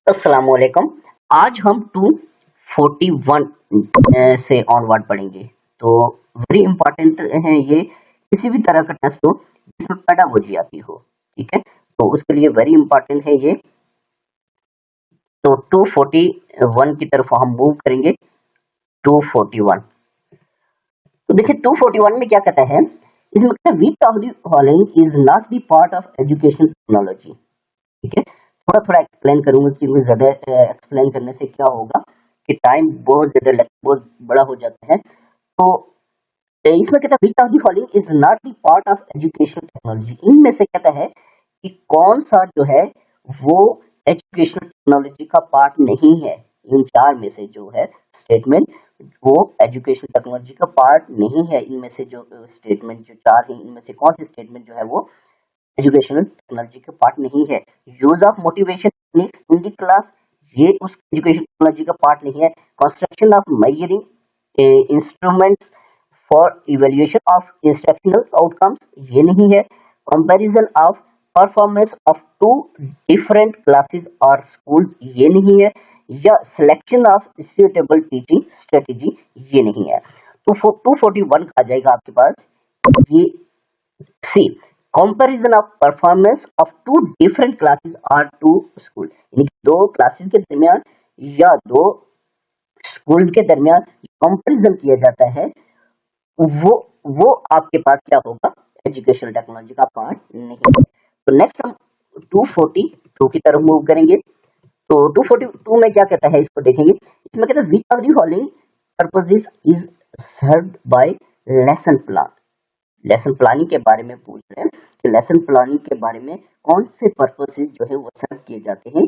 अस्सलाम वालेकुम। आज हम 241 से ऑनवर्ड पढ़ेंगे। तो वेरी इंपॉर्टेंट है ये, किसी भी तरह का टेस्ट हो जिसमें पेडागोजी आती हो, ठीक है, तो उसके लिए वेरी इंपॉर्टेंट है ये। तो 241 की तरफ हम मूव करेंगे। 241, तो देखिए 241 में क्या कहता है, इसमें कहता है which of the following is not the part of education technology. ठीक है, थोड़ा थोड़ा एक्सप्लेन करूंगा क्योंकि ज्यादा एक्सप्लेन करने से क्या होगा कि टाइम बहुत ज्यादा बहुत बड़ा हो जाता है। तो इसमें कहता है which of the following is not the part of education technology. इनमें से कहता है कि कौन सा जो है वो एजुकेशन टेक्नोलॉजी का पार्ट नहीं है। इन चार में से जो है स्टेटमेंट वो एजुकेशन टेक्नोलॉजी का पार्ट नहीं है। इनमें से जो स्टेटमेंट जो चार है, इनमें से कौन सी स्टेटमेंट जो है वो एजुकेशनल टेक्नोलॉजी का पार्ट नहीं है। Use of motivation techniques in the class, ये उस एजुकेशन टेक्नोलॉजी का पार्ट नहीं है। Construction of measuring instruments for evaluation of instructional outcomes, ये नहीं है। Comparison of performance of two different classes और स्कूल, ये नहीं है। या selection of suitable teaching strategy, ये नहीं है। तो 241 आ जाएगा आपके पास ये C, comparison of performance of two different classes और टू स्कूल, यानी कि दो क्लासेस के दरमियान या दो स्कूल्स के दरमियान कंपैरिजन किया जाता है, वो वो आपके पास क्या होगा, एजुकेशनल टेक्नोलॉजी का पार्ट नहीं है। तो नेक्स्ट हम 242 की तरफ मूव करेंगे। तो 242 में क्या कहता है, इसको देखेंगे। इसमें कहता है which of the following purposes is served by lesson plan. Lesson planning के बारे में पूछ रहे हैं कि लेसन प्लानिंग के बारे में कौन से पर्पसेस जो है वो सर्व किए जाते हैं।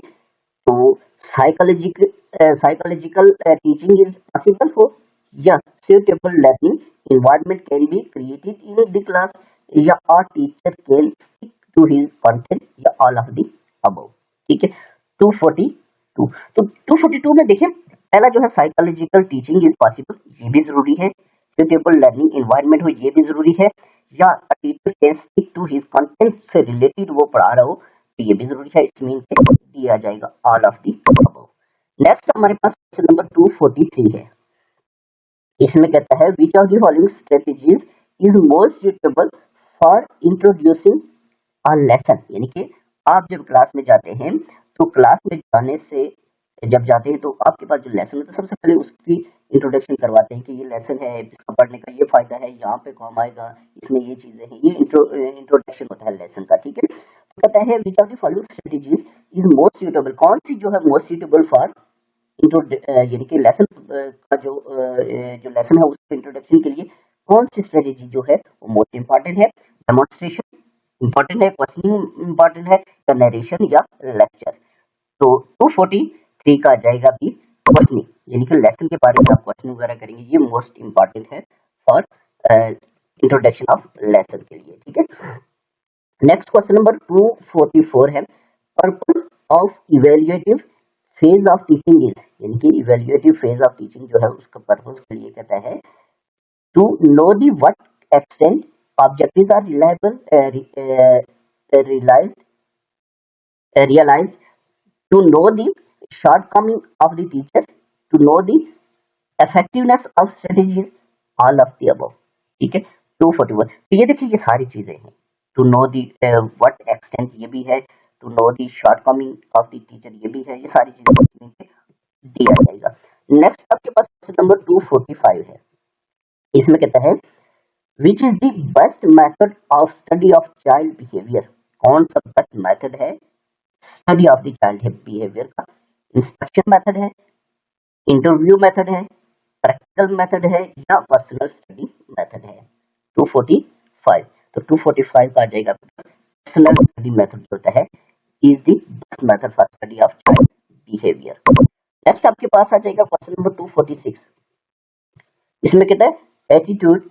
तो psychological teaching is possible for, या suitable learning environment can be created in the class, या और teacher can stick to his content, या ऑल ऑफ द अबव। ठीक है, 242। तो 242 में देखिए पहला जो है साइकोलॉजिकल टीचिंग इज पॉसिबल, ये भी जरूरी है। सुटेबल लर्निंग एनवायरनमेंट हो, ये भी जरूरी है। या teacher can stick to his content से रिलेटेड वो पढ़ा रहा हो, तो ये भी जरूरी है। इट्स मीन के डी आ जाएगा all of the above. Next हमारे पास क्वेश्चन नंबर 243 है। इसमें कहता है which of the following strategies is most suitable for introducing a lesson, यानी कि आप जब क्लास में जाते हैं तो क्लास में जाने से जब जाते हैं तो आपके पास जो लेसन होता है सबसे पहले उसकी इंट्रोडक्शन करवाते हैं कि ये लेसन है, इसका पढ़ने का ये फायदा है, यहाँ पे काम आएगा, इसमें ये चीजें हैं, ये इंट्रोडक्शन होता है लेसन का। ठीक है, तो कहता है which of the following strategies is most suitable, कौन सी जो है मोस्ट सुटेबल फॉर यानी कि लेसन का जो लेसन है उसके इंट्रोडक्शन के लिए कौन सी स्ट्रेटेजी जो है वो मोस्ट इंपॉर्टेंट है। डेमोन्स्ट्रेशन इंपॉर्टेंट है, क्वेश्चनिंग इंपॉर्टेंट है, या नरेशन या लेक्चर। तो 243 का आ जाएगा भी क्वेश्चनिंग, यानी कि लेसन के बारे में आप क्वेश्चन वगैरह करेंगे, ये मोस्ट इंपॉर्टेंट है फॉर इंट्रोडक्शन ऑफ लेसन के लिए। ठीक है, नेक्स्ट क्वेश्चन नंबर 244 है। Purpose of evaluative phase of teaching is, यानी कि इवेल्युएटिव फेज ऑफ टीचिंग जो है उसका पर्पस के लिए कहता है to know the what extent objectives are reliable realized, to know the shortcoming of the teacher, to know the effectiveness of strategies, all of the above। ठीक है, 241। तो ये देखिए ये सारी चीजें हैं। To know the what extent ये भी है, to know the shortcoming of the teacher ये भी है, ये सारी चीजें दिया जाएगा। नेक्स्ट आपके पास क्वेश्चन नंबर 245 है। इसमें कहता है which is the best method of study of child behaviour, कौन सा बेस्ट मेथड है study of the child behaviour का। इंस्पेक्शन मेथड है, इंटरव्यू मेथड है, प्रैक्टिकल मेथड है, या पर्सनल स्टडी मेथड है। 245, तो 245 का आ जाएगा पर्सनल स्टडी मेथड जो होता है is the best method for study of child behaviour. Next आपके पास आ जाएगा क्वेश्चन नंबर 246। इसमें कहता है एटीट्यूड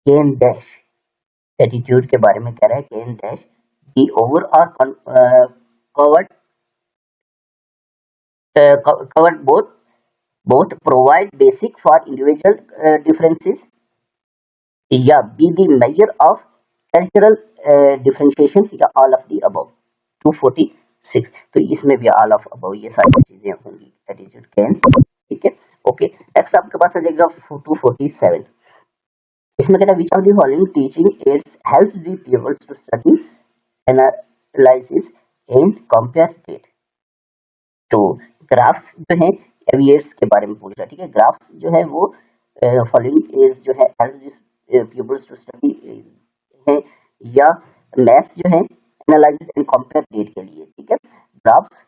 कैन डैश, एटीट्यूड के बारे में कह रहा है कैन डैश बी ओवर और covered both provide basic for individual differences, या be the measure of cultural differentiation, या all of the above। 247 6। तो इसमें भी ऑल ऑफ अबव ये सारी चीजें होंगी, एटीट्यूड कैन, ठीक है। ओके, नेक्स्ट आपके पास आ जाएगा 247। इसमें कहता है which of the following teaching aids helps the peoples to study analysis and compare data. तो ग्राफ्स जो है एविएट्स के बारे में पूछा, ठीक है। ग्राफ्स जो है वो फॉलोइंग इज जो है help this peoples to study है, या मैप्स जो है एनालाइसिस एंड कंपेयर डेट के लिए, ठीक है। ग्राफ्स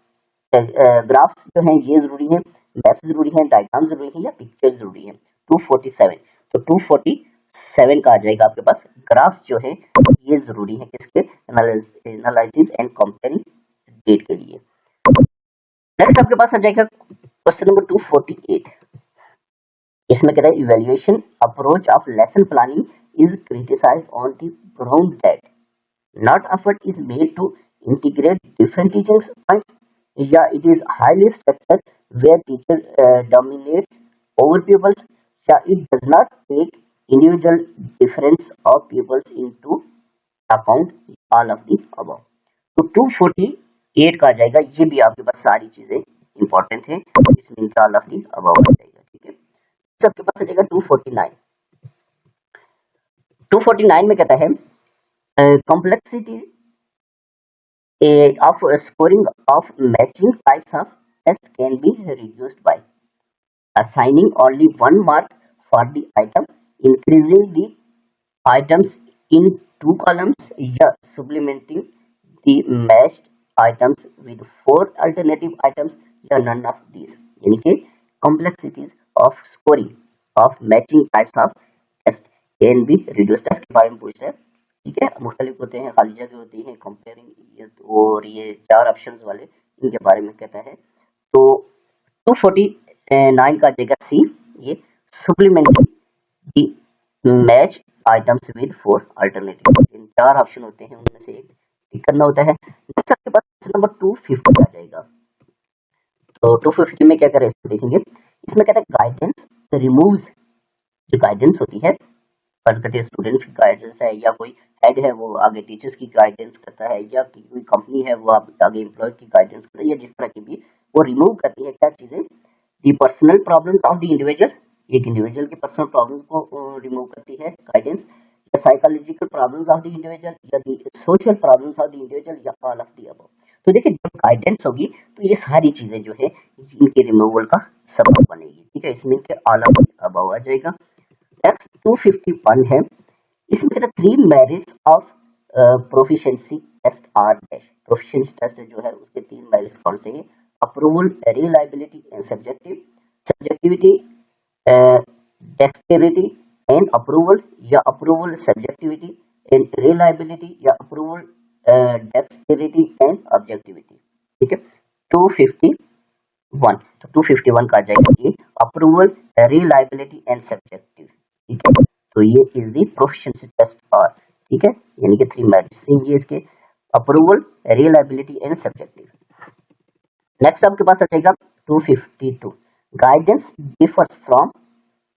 ग्राफ्स जो है ये जरूरी है, मैप्स जरूरी है, डायग्राम जरूरी है, या पिक्चर जरूरी है। 247, तो 247 का आ जाएगा आपके पास ग्राफ्स जो है ये जरूरी है किसके, एनालिसिस एंड कंपेयरिंग डेट के लिए। नेक्स्ट आपके पास आ जाएगा क्वेश्चन नंबर 248। इसमें कहता है evaluation approach of lesson planning is criticized on the ground that not effort is made to integrate different teaching points, या it is highly structured where teacher dominates over peoples, या it does not take individual difference of peoples into account, all of the above. तो 248 का आ जाएगा, ये भी आपके पास सारी चीजें इंपॉर्टेंट है, इसमें ऑल ऑफ द अबव आ जाएगा, ठीक है। सबके पास आ जाएगा 249। 249 में कहता है complexity of scoring of matching types of test can be reduced by assigning only 1 mark for the item, increasing the items in 2 columns, या supplementing the matched items with 4 alternative items, या none of these। यानी कि complexities of scoring of matching types of test can be reduced। test के बारे में पूछ रहे हैं, ठीक है। मुख्तलिफ होते हैं, खाली जगह होती है, कंपेयरिंग, और ये 4 ऑप्शंस वाले, इनके बारे में कहता है। तो 249 का देगा सी, ये supplementing match items with 4 alternative, in 4 option होते हैं उनमें से एक टिक करना होता है। नेक्स्ट आपके पास नंबर 250 आ जाएगा। तो 250 में क्या करें इसको देखेंगे। इसमें कहता है गाइडेंस रिमूव्स, जो गाइडेंस होती है फर्ज करते स्टूडेंट्स की गाइडेंस है, या कोई हेड है वो आगे टीचर्स की गाइडेंस करता है, या कोई कंपनी है वो आगे एम्प्लॉय की गाइडेंस करता है, या जिस तरह की भी वो रिमूव करती है क्या चीजें, the personal problems of the individual, एक इंडिविजुअल की पर्सनल प्रॉब्लम्स को रिमूव करती है गाइडेंस, या psychological problems of the individual, या the social problems of the individual, या ऑल ऑफ द अबव। तो देखिए जब गाइडेंस होगी तो ये सारी चीजें जो है इनके रिमूवल का सबब बनेगी, ठीक है। इसमें के ऑल ऑफ द अबव आ जाएगा। नेक्स्ट 251 है। इसमें कहता है 3 merits of proficiency test are dash. Proficiency test जो है उसके 3 मेरिट्स कौन से हैं? Approval, reliability and subjectivity, dexterity and approval, या अप्रूवल सब्जेक्टिविटी एंड रिलायबिलिटी, या अप्रूवल डेक्सटेरिटी एंड ऑब्जेक्टिविटी, ठीक है। 251, तो 251 का आ जाएगा ये अप्रूवल, रिलायबिलिटी एंड सब्जेक्टिव, ठीक है। तो ये is the proficiency test are, ठीक है, यानी कि 3 मेरिट्स ये इसके approval, reliability and subjective. Next आपके पास आ जाएगा 252। Guidance differs from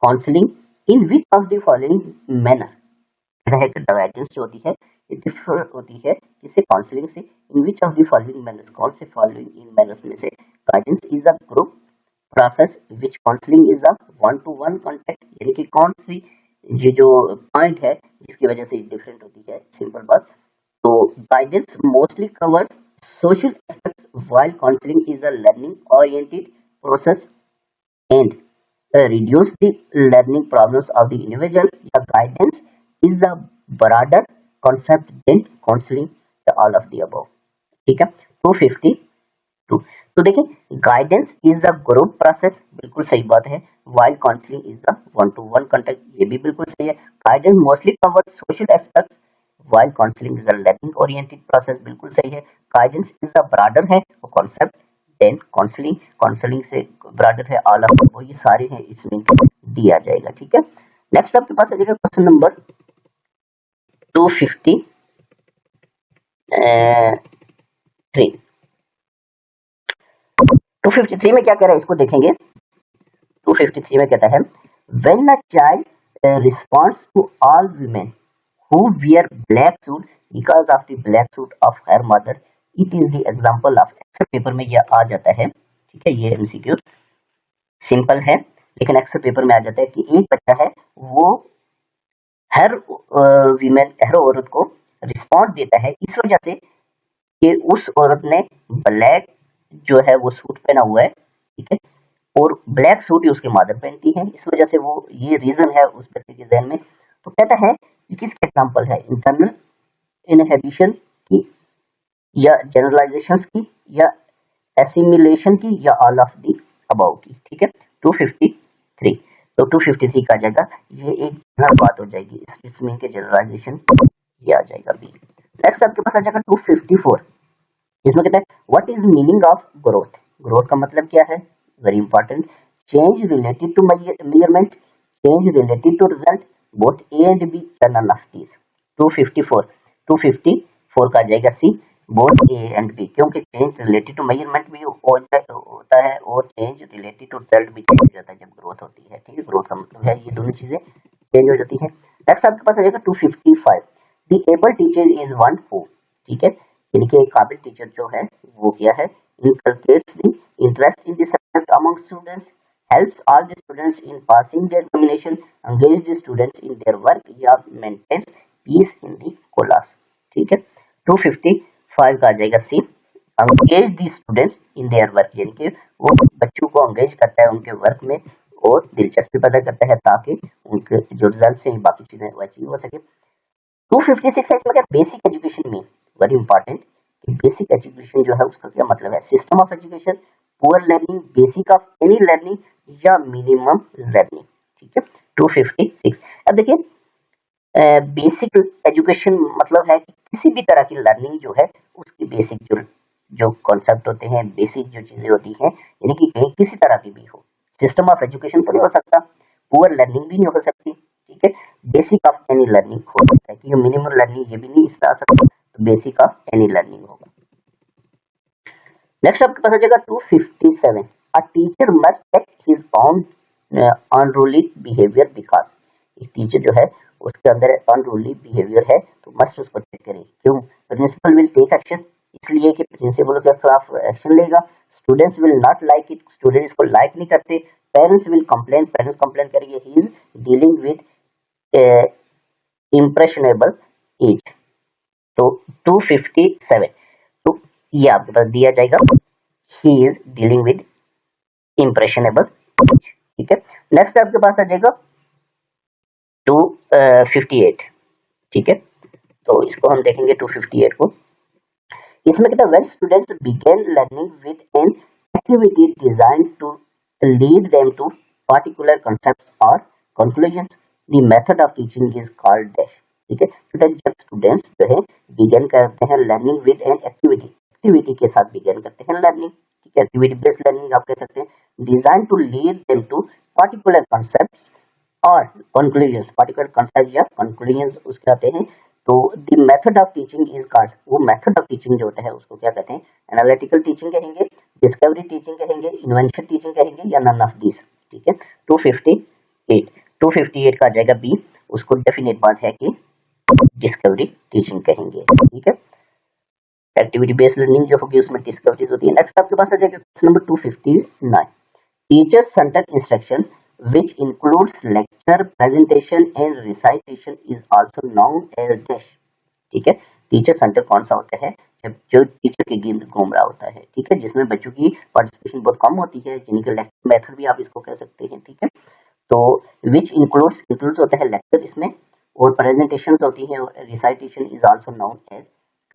counselling in which of the following manner. Guidance जो होती है ये डिफर होती है किससे? काउंसलिंग से। In which of the following manners, कौन से फॉलोइंग इन मैनर्स में से guidance is a group process which counselling is a 1-to-1 contact, यानी कि कौन सी ये जो पॉइंट है जिसकी वजह से डिफरेंट होती है, सिंपल बात। तो guidance mostly covers social aspects while counseling is a learning oriented process and reduce the learning problems of the individual. The guidance is a broader concept than counseling, the all of the above, ठीक है। 252, तो देखिए guidance is the group process, बिल्कुल सही बात है। While counselling is the 1-to-1 contact, ये भी बिल्कुल सही है। Guidance mostly covers social aspects while counseling is a learning oriented process, बिल्कुल सही है। गाइडेंस इज अ ब्रॉडर है वो कॉन्सेप्ट देन काउंसलिंग से ब्रॉडर है ऑल ऑफ वो, ये सारे हैं, इसमें डी आ जाएगा, ठीक है। नेक्स्ट आपके पास आ जाएगा क्वेश्चन नंबर 253। 253 में क्या कह रहा है इसको देखेंगे। 253 में कहता है when a child responds to all women who wear black suit because of the black suit of her mother, it is the example of. Excel paper में यह आ जाता है, ठीक है, ये एमसीक्यू सिंपल है, लेकिन एक्सेल पेपर में आ जाता है कि एक बच्चा है वो हर वीमेन, हर औरत को रिस्पॉन्स देता है इस वजह से कि उस औरत ने ब्लैक जो है वो सूट पहना हुआ है, ठीक है, और ब्लैक सूट ही उसकी मदर पहनती है, इस वजह से वो, ये रीजन है उस व्यक्ति के जहन में। तो कहता है कि किसका एग्जांपल है, इंटरनल इनहिबिशन की या जनरलाइजेशंस की या एसिमिलेशन की या ऑल ऑफ दी अबव की, ठीक है। 253, तो 253 का आ जाएगा, ये एक जनरल बात हो जाएगी, इसमें के जनरलाइजेशन ये आ जाएगा बी। नेक्स्ट आपके पास आ जाएगा 254, इसमें कहता है what is meaning of growth. Growth का मतलब क्या है, very important, change related to measurement, change related to result, both A and B या नन ऑफ दीस। 254, 254 का आ जाएगा C, both A and B, क्योंकि चेंज रिलेटेड टू मेजरमेंट भी होता है और चेंज रिलेटेड टू रिजल्ट भी चेंज हो जाता है जब ग्रोथ होती है, ठीक है। ग्रोथ का मतलब है ये दोनों चीजें चेंज हो जाती है। नेक्स्ट आपके पास आ जाएगा 255, the able teacher is one who, ठीक है, यानी कि एक काबिल टीचर जो है वो क्या है, inculcates the interest in the subject among students, helps all the students in passing their examination, engage the students in their work या maintains peace in the class, ठीक है। 255 का आ जाएगा सी, engage the students in their work, यानी कि वो बच्चों को engage करता है उनके वर्क में और दिलचस्पी पैदा करता है ताकि उनके जो रिजल्ट से बाकी चीजें वो अचीव हो सके। 256 है इसमें बेसिक एजुकेशन में, वेरी इंपॉर्टेंट, कि बेसिक एजुकेशन जो है उसका क्या मतलब है, system of education, poor learning, basic of any learning या मिनिमम लर्निंग, ठीक है। 256, अब देखिए बेसिक एजुकेशन मतलब है कि किसी भी तरह की लर्निंग जो है उसकी बेसिक जो जो कॉन्सेप्ट होते हैं, बेसिक जो चीजें होती हैं, यानी कि कहीं किसी तरह की भी हो, सिस्टम ऑफ एजुकेशन तो नहीं हो सकता, पुअर लर्निंग भी नहीं हो सकती, ठीक है, बेसिक ऑफ एनी लर्निंग हो सकता है, क्योंकि मिनिमम लर्निंग ये भी नहीं इसमें आ सकता, तो बेसिक ऑफ एनी लर्निंग होगा। नेक्स्ट आपके पास आ जाएगा 257, a teacher must act his own unruly behaviour because, एक टीचर जो है उसके अंदर अनरूली बिहेवियर है तो मस्ट उसको चेक करें, क्यों, प्रिंसिपल विल टेक एक्शन, इसलिए कि प्रिंसिपल के खिलाफ एक्शन लेगा, students will not like it, student इसको लाइक नहीं करते, parents will complain, parents complain करेंगे, he is dealing with impressionable age. तो 257, तो ये आपके पास दिया जाएगा, he is dealing with impressionable age, ठीक है। नेक्स्ट आपके पास आ जाएगा 258, ठीक है, तो इसको हम देखेंगे 258 को, इसमें कहता है when students begin learning with an activity designed to lead them to particular concepts और conclusions, the method of teaching is called dash, ठीक है। तो जब स्टूडेंट्स जो है बिगिन करते हैं learning with an activity, activity के साथ बिगिन करते हैं लर्निंग, ठीक है, एक्टिविटी बेस्ड लर्निंग आप कह सकते हैं, design to lead them to particular concepts और कंक्लूजंस, पर्टिकुलर कांसेप्ट या कंक्लूजंस उसके आते हैं, तो the method of teaching is called, वो मेथड ऑफ टीचिंग जो होता है उसको क्या कहते हैं, एनालिटिकल टीचिंग कहेंगे, डिस्कवरी टीचिंग कहेंगे, इन्वेंशन टीचिंग कहेंगे या नन ऑफ दिस, ठीक है। 258, 258 का आ जाएगा बी, उसको डेफिनेट बात है कि डिस्कवरी टीचिंग कहेंगे, ठीक है, एक्टिविटी बेस्ड लर्निंग जो होगी उसमें डिस्कवरीज होती है। नेक्स्ट आपके पास आ जाएगा question number 259, teacher centred instruction which includes lecture, presentation and recitation is also known as dash, ठीक है। टीचर सेंटर कौन सा होता है, जब जो टीचर के गेम घूम रहा होता है, ठीक है, जिसमें बच्चों की पार्टिसिपेशन बहुत कम होती है, यानी कि लेक्चर मेथड भी आप इसको कह सकते हैं, ठीक है। तो which includes होता है लेक्चर इसमें, और प्रेजेंटेशंस होती है, recitation is also known as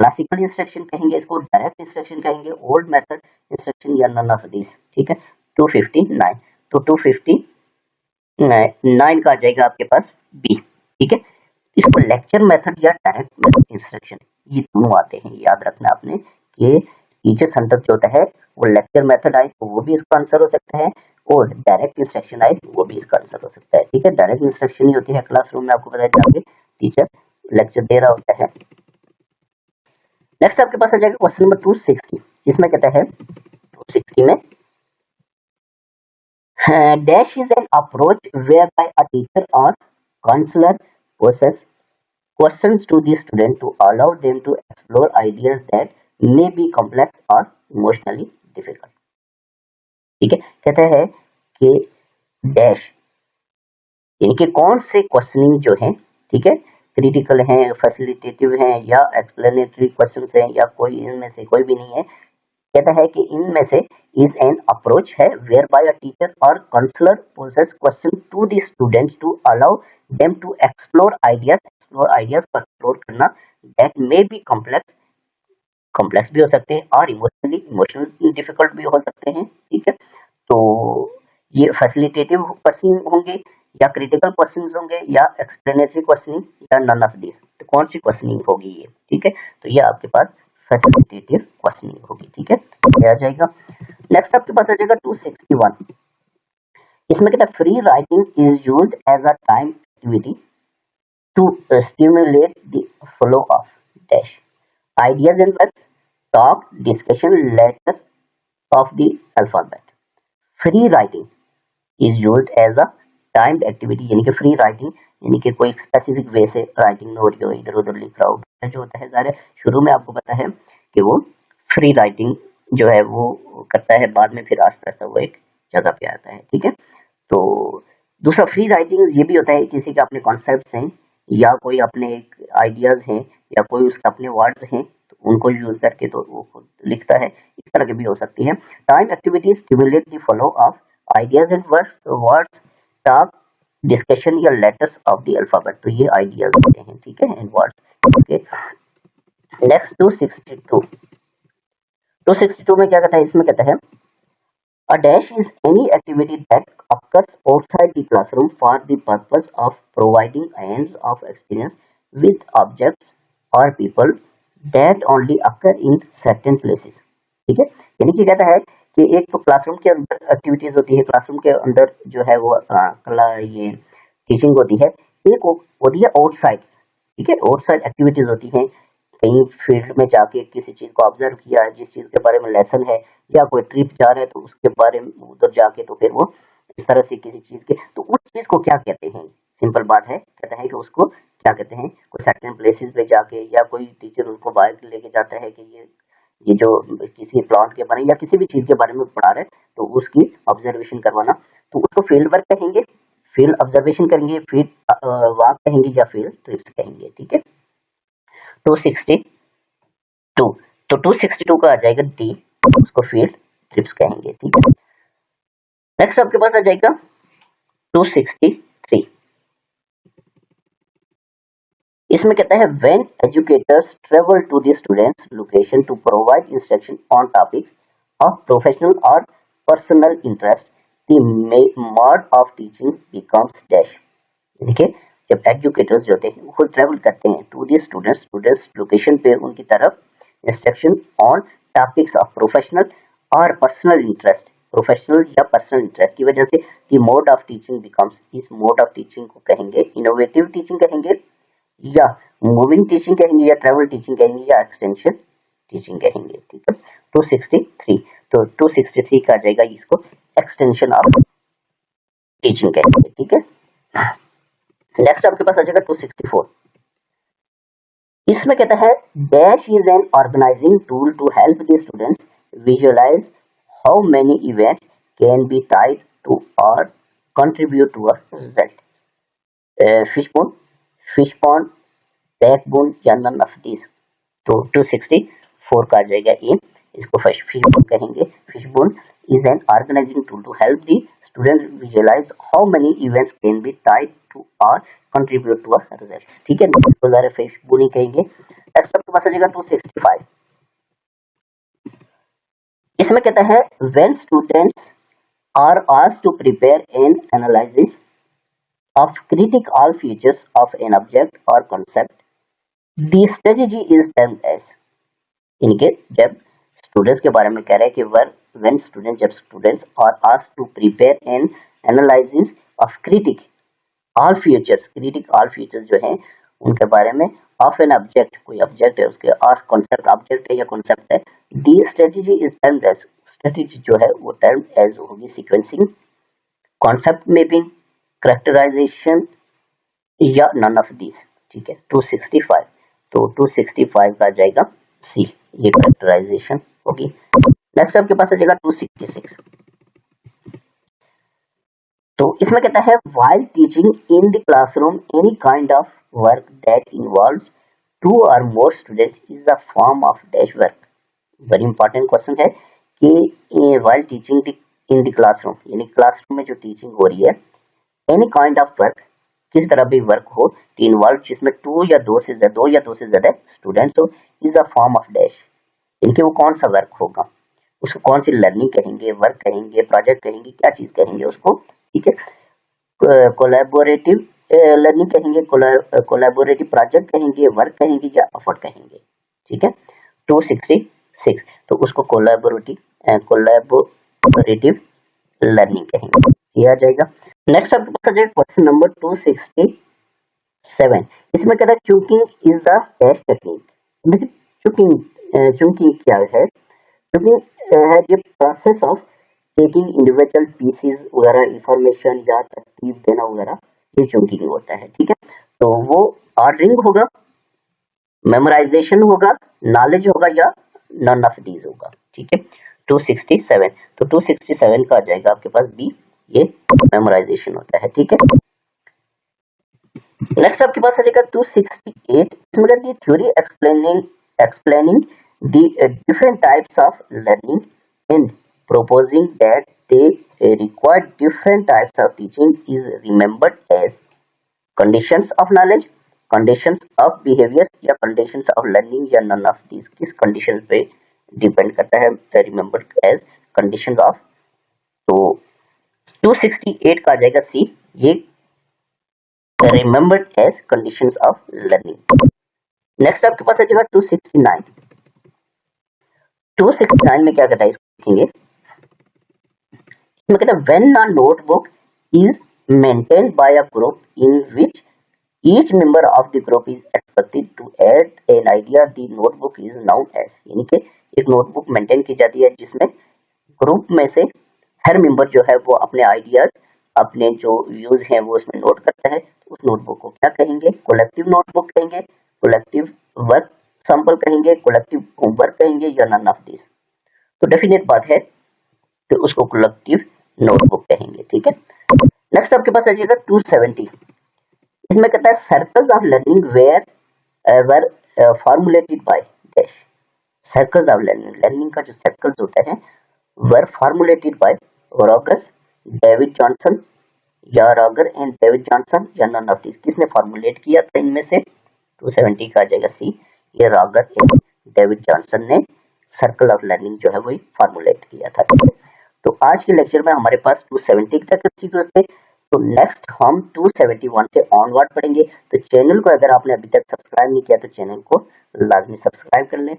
classical instruction कहेंगे इसको, डायरेक्ट इंस्ट्रक्शन कहेंगे, ओल्ड मेथड इंस्ट्रक्शन या नन ऑफ दिस, ठीक है। 259, तो 259 का आ जाएगा आपके पास बी, ठीक है। इसको लेक्चर मेथड या डायरेक्ट मेथड इंस्ट्रक्शन ये दोनों आते हैं, याद रखना आपने कि टीचर सेंटर जो होता है वो लेक्चर मेथड आए तो वो भी इसका आंसर हो सकता है, और डायरेक्ट इंस्ट्रक्शन आए वो भी इसका आंसर हो सकता है, ठीक है। डायरेक्ट इंस्ट्रक्शन ही होती है क्लासरूम में, आपको पता है टीचर लेक्चर दे रहा होता है। नेक्स्ट आपके पास आ जाएगा क्वेश्चन नंबर 260, इसमें कहता है 260 में dash is an approach whereby a teacher or counselor poses questions to the student to allow them to explore ideas that may be complex और इमोशनली डिफिकल्ट। ठीक है, कहते हैं कि डैश यानी कि कौन से क्वेश्चनिंग जो है, ठीक है, क्रिटिकल है, फैसिलिटेटिव है या एक्सप्लेनेटरी क्वेश्चंस है या कोई इनमें से कोई भी नहीं है। कहता है कि इनमें से इज एन अप्रोच है वेयर बाय अ टीचर और counsellor poses question to the students to allow them to explore ideas को एक्सप्लोर करना दैट मे बी कॉम्प्लेक्स भी हो सकते हैं और इमोशनली डिफिकल्ट भी हो सकते हैं। ठीक है, तो ये फैसिलिटेटिव क्वेश्चन होंगे या क्रिटिकल क्वेश्चन होंगे या एक्सप्लेनेटरी क्वेश्चनिंग या नन ऑफ दिस। तो कौन सी क्वेश्चनिंग होगी ये? ठीक है, तो ये आपके पास फैसिलिटेटिव क्वेश्चनिंग होगी। ठीक है, ये आ जाएगा। नेक्स्ट आपके पास आ जाएगा 261। इसमें कहता है free writing is used as a time activity to stimulate the flow of dash ideas and words, talk, discussion, letters of the alphabet. Free writing is used as a timed activity, यानी कि free writing यानी कि कोई specific way से writing हो रही हो, इधर उधर लिख रहा हो, जो होता है ज़ाहिर है शुरू में आपको पता है कि वो फ्री राइटिंग जो है वो करता है, बाद में फिर आस्ते आस्ते वो एक जगह पे आता है। ठीक है, तो दूसरा फ्री राइटिंग ये भी होता है किसी के अपने कॉन्सेप्ट्स हैं या कोई अपने आइडियाज हैं या कोई उसके अपने वर्ड्स हैं तो उनको यूज करके तो वो खुद लिखता है, इस तरह की भी हो सकती है। Time activities stimulate the flow of ideas and words talk discussion या लेटर्स ऑफ द अल्फाबेट। तो ये आइडियाज होते हैं, ठीक है, एंड वर्ड्स। ओके, नेक्स्ट 262 में क्या कहता है? इसमें कहता है a dash is any activity that occurs outside the classroom for the purpose of providing hands of experience with objects or people that only occur in certain places। ठीक है, यानी कि कहता है कि एक तो क्लासरूम के अंदर एक्टिविटीज होती है, क्लासरूम के अंदर जो है वो ये टीचिंग होती है, एक होती है आउटसाइड। ठीक है, आउटसाइड एक्टिविटीज होती हैं, कहीं फील्ड में जाके किसी चीज को ऑब्जर्व किया है, जिस चीज के बारे में लेसन है या कोई ट्रिप जा रहा है तो उसके बारे में उधर जाके तो फिर वो इस तरह से किसी चीज के, तो उस चीज को क्या कहते हैं? सिंपल बात है, कहते हैं कि उसको क्या कहते हैं, कोई सर्टेन प्लेसेस पे जाके या कोई टीचर उनको बाहर लेके जाता है कि ये जो किसी प्लांट के बारे में या किसी भी चीज के बारे में पढ़ा रहे तो उसकी ऑब्जर्वेशन करवाना, तो उसको फील्ड वर्क कहेंगे, फील्ड ऑब्जर्वेशन करेंगे, फील्ड वॉक कहेंगे या फील्ड ट्रिप्स कहेंगे। ठीक है, 262, तो 262 का आ जाएगा डी, उसको फील्ड ट्रिप्स कहेंगे। ठीक है, नेक्स्ट आपके पास आ जाएगा 263। इसमें कहता है when educators travel to the students location to provide instruction on topics of professional और personal interest the mode of teaching becomes dash. देखिए, जब एजुकेटर्स जो होते हैं वो ट्रेवल करते हैं टू द स्टूडेंट्स लोकेशन पे उनकी तरफ instruction on topics of professional और पर्सनल इंटरेस्ट, प्रोफेशनल या पर्सनल इंटरेस्ट की वजह से the mode of teaching becomes, इस मोड ऑफ टीचिंग को कहेंगे इनोवेटिव टीचिंग कहेंगे या मूविंग टीचिंग कहेंगे या ट्रेवल टीचिंग कहेंगे या एक्सटेंशन टीचिंग कहेंगे। ठीक है, 263, तो 263 का आ जाएगा, इसको एक्सटेंशन ऑफ टीचिंग कहेंगे। ठीक है, नेक्स्ट आपके पास आ जाएगा 264। इसमें कहता है dash is an organizing tool to help the students visualize how many events can be tied to और contribute to a result. Fish pond, backbone या नन ऑफ दिस। तो 264 का आ जाएगा ए, इसको फिश बोन कहेंगे। Fish bone is an organizing tool to help the student visualize how many events can be tied to or contribute to a results। ठीक है, तो ज़रा फिश बोन ही कहेंगे। नेक्स्ट आपके पास आ जाएगा 265। इसमें कहता है when students are asked to prepare an analysis of critic all features of an object or concept, the strategy is termed as। इनके जब स्टूडेंट्स के बारे में कह रहे हैं कि when students, जब students are asked to prepare an analysis of critic all features जो हैं उनके बारे में of an object, कोई ऑब्जेक्ट है उसके और कॉन्सेप्ट ऑब्जेक्ट है या कॉन्सेप्ट है, the strategy is termed as, strategy जो है वो termed as होगी सीक्वेंसिंग, कॉन्सेप्ट मैपिंग, कैरेक्टराइजेशन या नन ऑफ दिस। ठीक है, 265, तो 265 का जाएगा सी, ये कैरेक्टराइजेशन होगी। नेक्स्ट आपके पास आ जाएगा 266। तो इसमें कहता है while teaching in the classroom any kind of work that involves two or more students is a form of dash work। Very important question है कि while teaching in the classroom यानी क्लासरूम में जो टीचिंग हो रही है, any kind of work किस तरह भी वर्क हो to involve जिसमें दो या दो से ज्यादा स्टूडेंट्स हो is a form of dash। इनके वो कौन सा वर्क होगा, उसको कौन सी लर्निंग कहेंगे, वर्क कहेंगे, प्रोजेक्ट कहेंगे, क्या चीज कहेंगे उसको, ठीक है। कोलैबोरेटिव लर्निंग कहेंगे, कोलैबोरेटिव प्रोजेक्ट कहेंगे, वर्क कहेंगे या एफर्ट कहेंगे, ठीक है। 266 तो उसको कोलैबोरेटिव लर्निंग कहेंगे, ये आ जाएगा। नेक्स्ट आपके पास आ जाएगा क्वेश्चन नंबर 267। इसमें कहता है चुकिंग इज द डैश टेक्निक। देखिए चुकिंग क्या है, चुकिंग है ये process of taking individual pieces वगैरह इंफॉर्मेशन या तरतीब देना वगैरह, ये चुकिंग होता है, ठीक है। तो वो ऑर्डरिंग होगा, मेमोराइजेशन होगा, नॉलेज होगा या नन ऑफ दीज होगा, ठीक है। 267 तो 267 का आ जाएगा आपके पास बी, ये मेमोराइजेशन होता है, ठीक है। नेक्स्ट आपके पास आ जाएगा 268। इसमें कहती है theory explaining the different types of learning and proposing that they require different types of teaching is remembered as conditions of knowledge, conditions of behaviors या conditions of learning या none of these। किस conditions पे depend करता है remembered as conditions of। तो 268 का आ जाएगा सी, ये remembered as conditions of learning। Next आपके पास आ जाएगा 269। 269 में क्या कहता है इसको देखेंगे। When a notebook is maintained by a group in which each member of the group is expected to add an idea, the notebook is known as। यानी कि एक नोटबुक मेंटेन की जाती है जिसमें ग्रुप में से हर मेंबर जो है वो अपने आइडियाज, अपने जो व्यूज हैं वो उसमें नोट करता है। उस नोटबुक को क्या कहेंगे, कोलेक्टिव नोटबुक कहेंगे, कोलेक्टिव वर्क सैंपल कहेंगे, कोलेक्टिव होमवर्क कहेंगे या नन ऑफ दिस। तो डेफिनेट बात है तो उसको कोलेक्टिव नोटबुक कहेंगे, ठीक है। नेक्स्ट आपके पास आ जाएगा 270। इसमें कहता है circles of learning were formulated by dash. Circles of learning का जो सर्कल्स होता है were formulated by Rogers, David Johnson या रॉगर एंड डेविड जॉनसन या नन ऑफ दिस। किसने फॉर्मुलेट किया था इनमें से, 270 का आ जाएगा सी, ये रॉगर एंड डेविड जॉनसन ने सर्कल ऑफ लर्निंग जो है वही फॉर्मुलेट किया था। तो आज के लेक्चर में हमारे पास 270 तक MCQs थे। तो नेक्स्ट हम 271 से ऑनवर्ड पढ़ेंगे। तो चैनल को अगर आपने अभी तक सब्सक्राइब नहीं किया तो चैनल को लाजमी सब्सक्राइब कर लें।